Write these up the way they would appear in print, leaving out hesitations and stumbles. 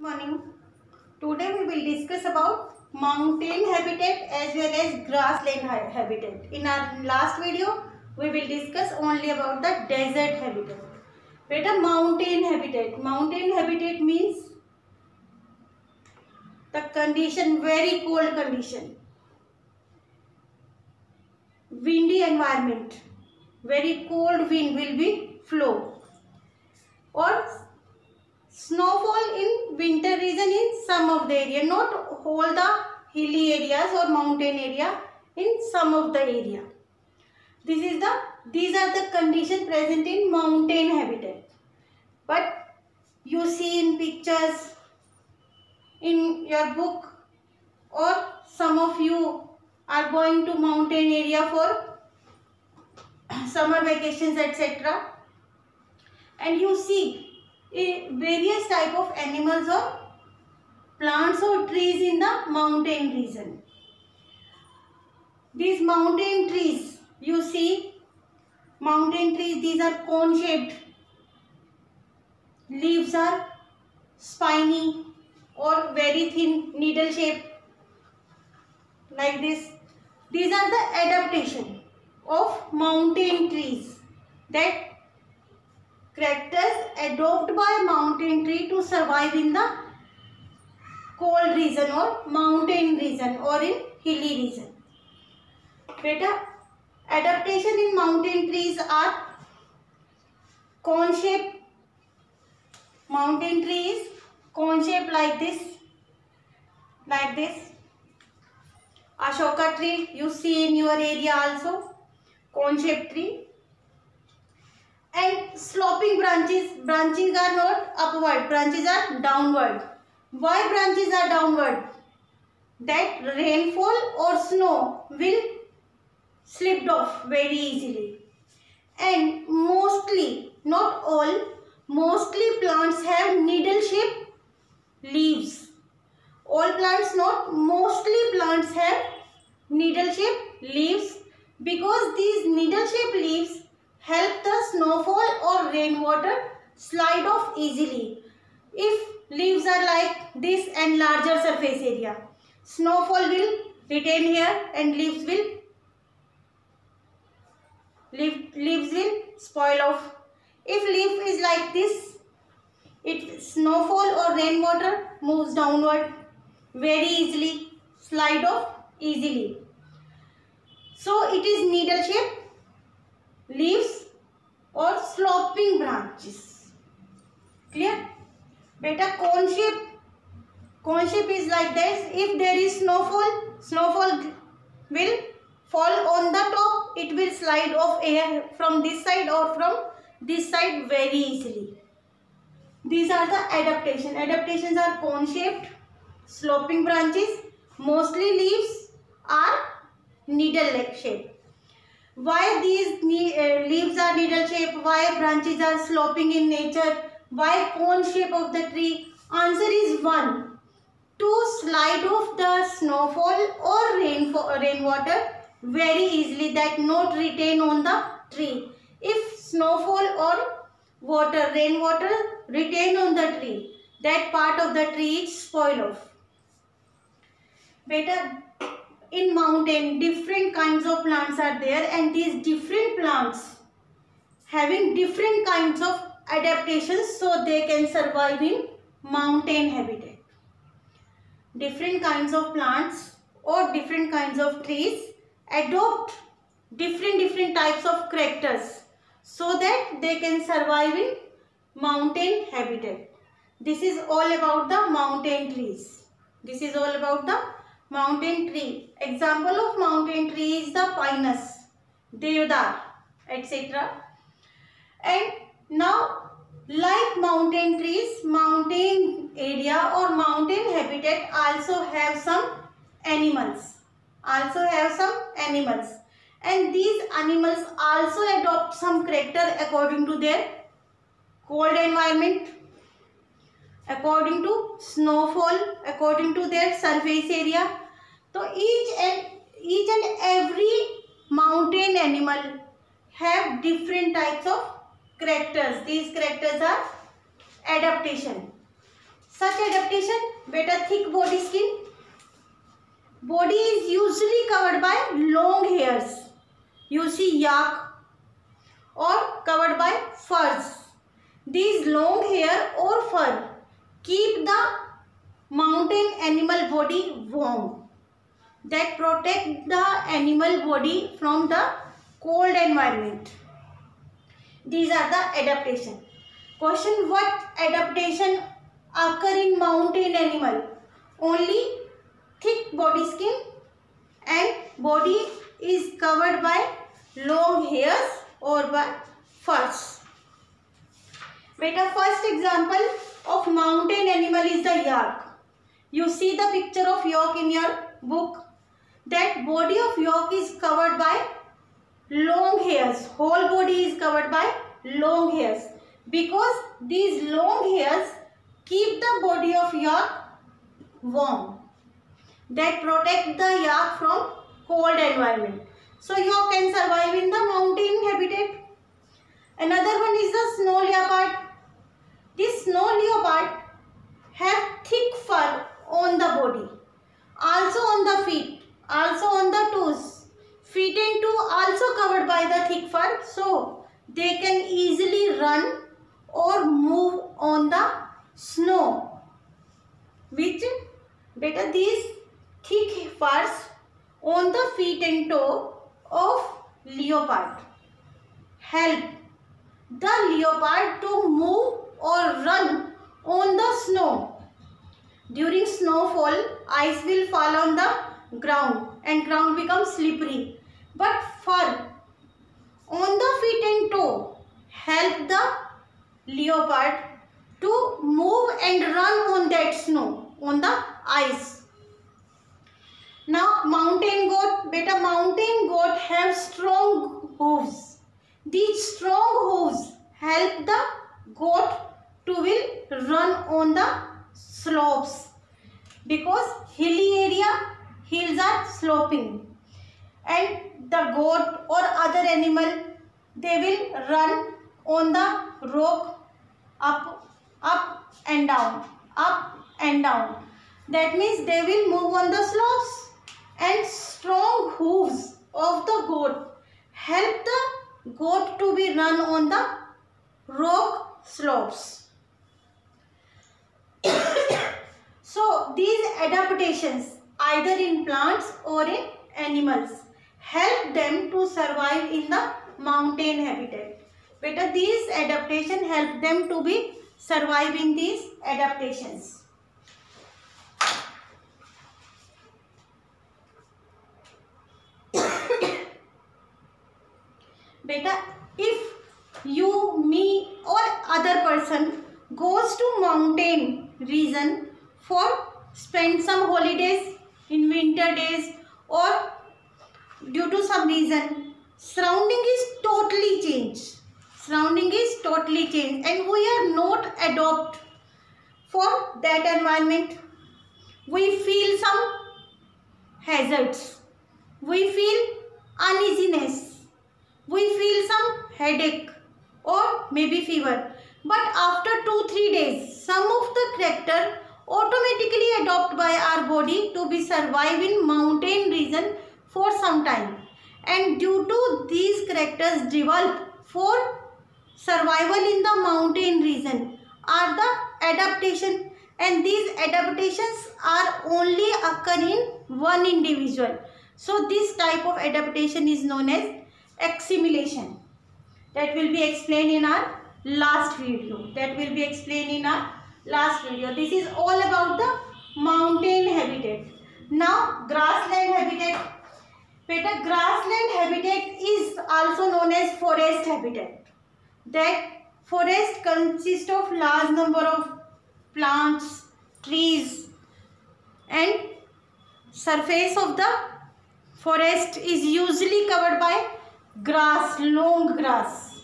morning. Today we will discuss about mountain habitat as well as grassland habitat. In our last video, we will discuss only about the desert habitat. Beta, mountain habitat. Mountain habitat means the condition, very cold condition, windy environment, very cold wind will be flow, or snowfall in winter region in some of the area, not all the hilly areas or mountain area, in some of the area. These are the conditions present in mountain habitat. But you see in pictures, in your book, or some of you are going to mountain area for summer vacations, etc. And you see various type of animals or plants or trees in the mountain region. These mountain trees, you see mountain trees, these are cone shaped, leaves are spiny or very thin needle shape like this. These are the adaptation of mountain trees, that characters adopted by mountain tree to survive in the cold region or mountain region or in hilly region. Beta, adaptation in mountain trees are cone shape. Mountain trees cone shape like this, like this. Ashoka tree you see in your area also, cone shape tree. And sloping branches are not upward, branches are downward. Why branches are downward? That rainfall or snow will slip off very easily. And mostly, not all, mostly plants have needle shaped leaves. All plants not, mostly plants have needle shaped leaves, because these needle shaped leaves help the snowfall or rainwater slide off easily. If leaves are like this and larger surface area, snowfall will retain here and leaves will spoil off. If leaf is like this, snowfall or rainwater moves downward very easily, slide off easily. So it is needle shaped leaves or sloping branches. Clear? Beta, cone shape is like this. If there is snowfall will fall on the top. It will slide off air from this side or from this side very easily. These are the adaptation. Adaptations are cone shaped, sloping branches, mostly leaves are needle shape. Why these leaves are needle shape? Why branches are sloping in nature? Why cone shape of the tree? Answer is 1. To slide off the snowfall or rainwater very easily, that not retain on the tree. If snowfall or rainwater retain on the tree, that part of the tree is spoil off. Beta, in mountain different kinds of plants are there, and these different plants having different kinds of adaptations, so they can survive in mountain habitat. Different kinds of plants or different kinds of trees adopt different types of characters, so that they can survive in mountain habitat. This is all about the mountain trees. This is all about the mountain tree. Example of mountain tree is the pinus, deodar, etc. And now, like mountain trees, mountain area or mountain habitat also have some animals. And these animals also adopt some character according to their cold environment, according to snowfall, according to their surface area. So each and every mountain animal have different types of characters. These characters are adaptation. Such adaptation, beta, thick body skin. Body is usually covered by long hairs. You see yak, or covered by furs. These long hair or fur keep the mountain animal body warm. That protect the animal body from the cold environment. These are the adaptation. Question: what adaptation occur in mountain animal? Only thick body skin and body is covered by long hairs or by furs. Beta, first example of mountain animal is the yak. You see the picture of yak in your book. That body of yak is covered by long hairs. Whole body is covered by long hairs. Because these long hairs keep the body of yak warm. That protect the yak from cold environment. So yak can survive in the mountain habitat. Another one is the snow leopard. This snow leopard have thick fur on the body, also on the feet, also on the toes. Feet and toe also covered by the thick fur, so they can easily run or move on the snow. Which, beta, these thick furs on the feet and toe of leopard help the leopard to move or run on the snow. During snowfall, ice will fall on the ground and ground becomes slippery. But fur on the feet and toe help the leopard to move and run on that snow, on the ice. Now mountain goat, beta, mountain goat have strong hooves. These strong hooves help the goat to will run on the slopes, because hilly area, hills are sloping, and the goat or other animal, they will run on the rock up and down, up and down. That means they will move on the slopes, and strong hooves of the goat help the goat to be run on the rock slopes. So these adaptations, either in plants or in animals, help them to survive in the mountain habitat. Beta, these adaptations help them to be survive in these adaptations. Beta, if you, me or other person goes to mountain region for spend some holidays in winter days or due to some reason, surrounding is totally changed. Surrounding is totally changed and we are not adopt for that environment. We feel some hazards. We feel uneasiness. We feel some headache or maybe fever. But after 2-3 days, some of the character automatically adopt by our body to be survive in mountain region for some time. And due to these characters developed for survival in the mountain region are the adaptation, and these adaptations are only occur in one individual. So this type of adaptation is known as assimilation. That will be explained in our last video. This is all about the mountain habitat. Now grassland habitat. Beta, grassland habitat is also known as forest habitat. That forest consists of large number of plants, trees, and surface of the forest is usually covered by grass, long grass.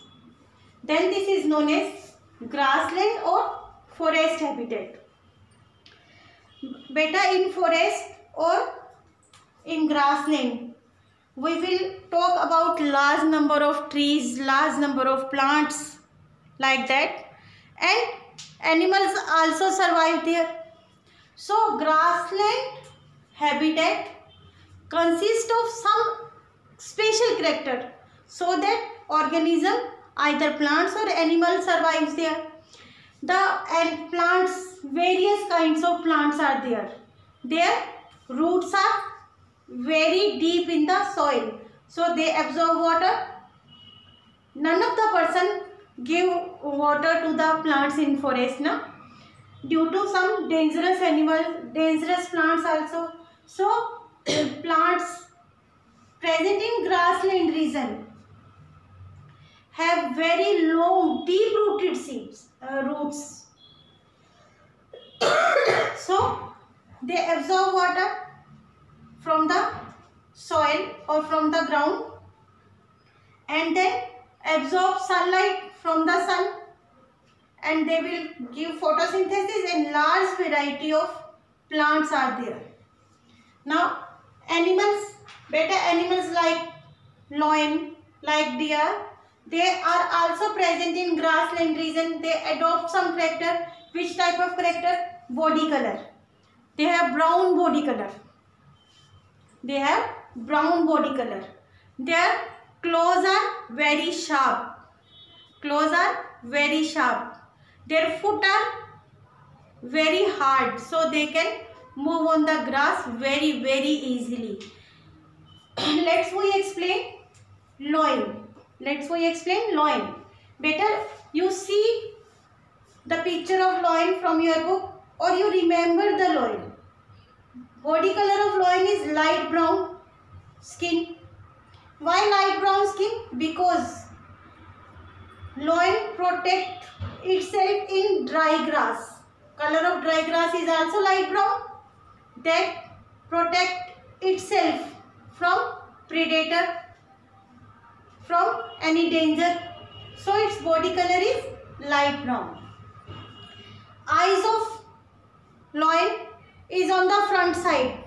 Then this is known as grassland or forest habitat. Beta, in forest or in grassland, we will talk about large number of trees, large number of plants, like that. And Animals also survive there. So grassland habitat consists of some special character so that organism, either plants or animals, survives there. And plants, various kinds of plants are there. Their roots are very deep in the soil, so they absorb water. None of the person give water to the plants in forest, na? Due to some dangerous animals, dangerous plants also. So plants present in grassland region have very long, deep rooted roots. So they absorb water from the soil or from the ground, and then absorb sunlight from the sun, and they will give photosynthesis, and large variety of plants are there. Now animals, better animals like lion, like deer, they are also present in grassland region. They adopt some character. Which type of character? Body color. They have brown body color. They have brown body color. Their claws are very sharp. Claws are very sharp. Their foot are very hard, so they can move on the grass very easily. Let's we explain lion. Let's we explain lion. Better you see the picture of lion from your book, or you remember the lion. Body color of lion is light brown skin. Why light brown skin? Because lion protect itself in dry grass. Color of dry grass is also light brown. That protect itself from predator, from any danger. So its body color is light brown. Eyes of lion is on the front side,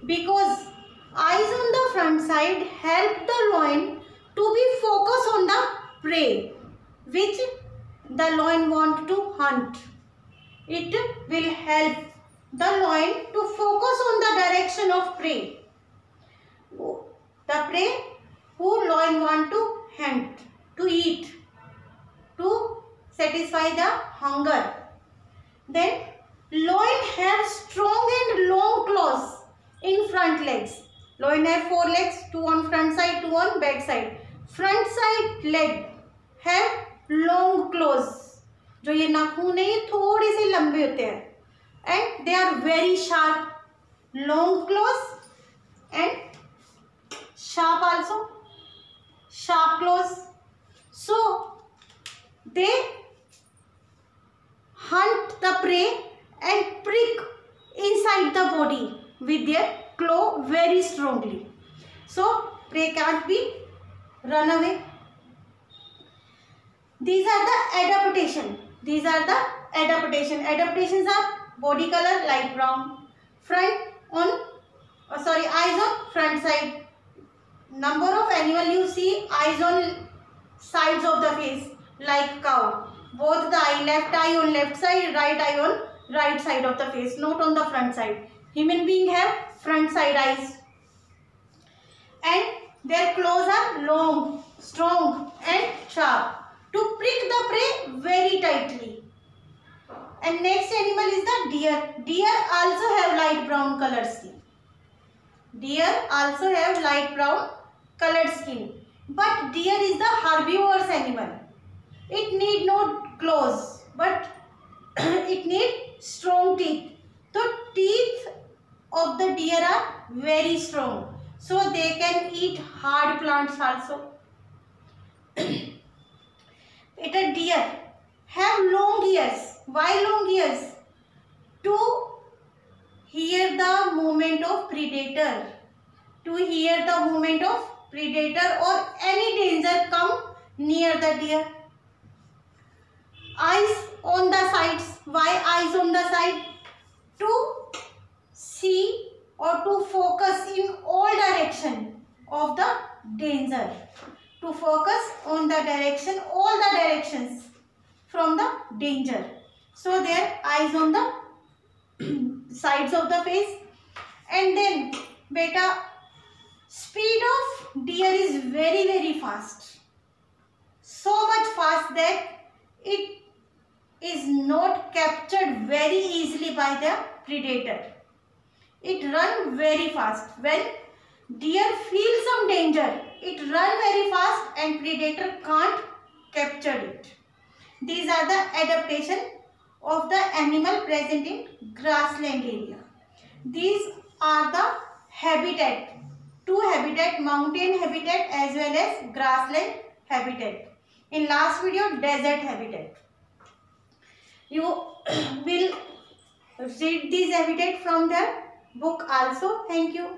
because eyes on the front side help the lion to be focused on the prey which the lion want to hunt. It will help the lion to focus on the direction of prey. The prey who lion want to hunt, to eat, to satisfy the hunger. Then lion have strong and long claws in front legs. Lion have 4 legs, 2 on front side, 2 on back side. Front side leg have long claws. जो ये नाखून है ये थोड़े से लंबे होते हैं, and they are very sharp. Long claws and sharp also. Sharp claws. So they hunt the prey and prick inside the body with their claw very strongly. So prey can't be run away. These are the adaptation. These are the adaptation. Adaptations are body color light brown, eyes on front side. Number of animal you see eyes on sides of the face, like cow. Both the eye, left eye on left side, right eye on right side of the face, not on the front side. Human being have front side eyes, and their claws are long, strong and sharp to prick the prey very tightly. And next animal is the deer. Deer also have light brown colored skin. Deer also have light brown colored skin. But deer is the herbivorous animal. It need no claws, but it need strong teeth. The teeth of the deer are very strong, so they can eat hard plants also. A deer have long ears. Why long ears? To hear the movement of predator. To hear the movement of predator or any danger come near the deer. Eyes on the sides. Why eyes on the side? To see or to focus in all direction of the danger. To focus on the direction, all the directions from the danger. So their eyes on the sides of the face. And then beta, speed of deer is very fast. So much fast that it is not captured very easily by the predator. It runs very fast. When deer feels some danger, it runs very fast and predator can't capture it. These are the adaptation of the animal present in grassland area. These are the habitat, two habitat, mountain habitat as well as grassland habitat. In last video, desert habitat. You will read these habitat from the book also. Thank you.